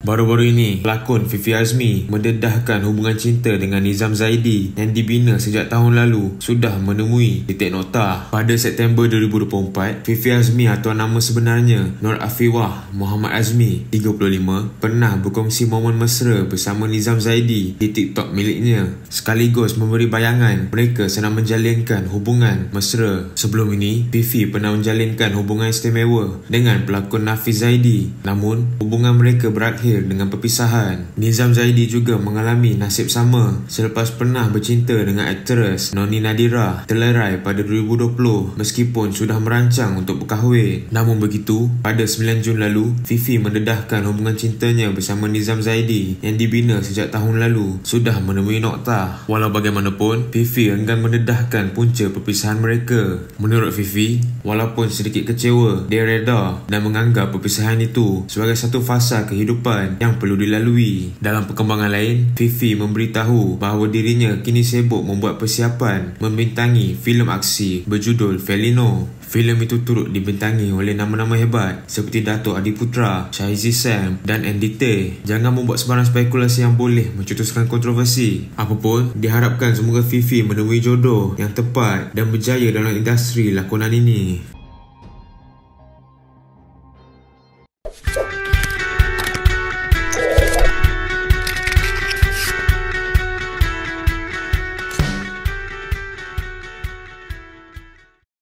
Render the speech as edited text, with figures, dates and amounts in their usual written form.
Baru-baru ini, pelakon Fifi Azmi mendedahkan hubungan cinta dengan Nizam Zaidi yang dibina sejak tahun lalu sudah menemui titik nokta. Pada September 2024, Fifi Azmi atau nama sebenarnya Nur Afiwah Muhammad Azmi, 35, pernah berkongsi momen mesra bersama Nizam Zaidi di TikTok miliknya, sekaligus memberi bayangan mereka sedang menjalinkan hubungan mesra. Sebelum ini, Fifi pernah menjalinkan hubungan istimewa dengan pelakon Nafiz Zaidi, namun hubungan mereka berakhir dengan perpisahan. Nizam Zaidi juga mengalami nasib sama selepas pernah bercinta dengan aktris Noni Nadira terlerai pada 2020 meskipun sudah merancang untuk berkahwin. Namun begitu, pada 9 Jun lalu, Fifi mendedahkan hubungan cintanya bersama Nizam Zaidi yang dibina sejak tahun lalu sudah menemui nokta. Walau bagaimanapun, Fifi enggan mendedahkan punca perpisahan mereka. Menurut Fifi, walaupun sedikit kecewa, dia reda dan menganggap perpisahan itu sebagai satu fasa kehidupan yang perlu dilalui. Dalam perkembangan lain, Fifi memberitahu bahawa dirinya kini sibuk membuat persiapan membintangi filem aksi berjudul Felino. Filem itu turut dibintangi oleh nama-nama hebat seperti Dato' Adiputra, Shahrizi Sam dan Andy Tay. Jangan membuat sebarang spekulasi yang boleh mencetuskan kontroversi. Apapun, diharapkan semoga Fifi menemui jodoh yang tepat dan berjaya dalam industri lakonan ini.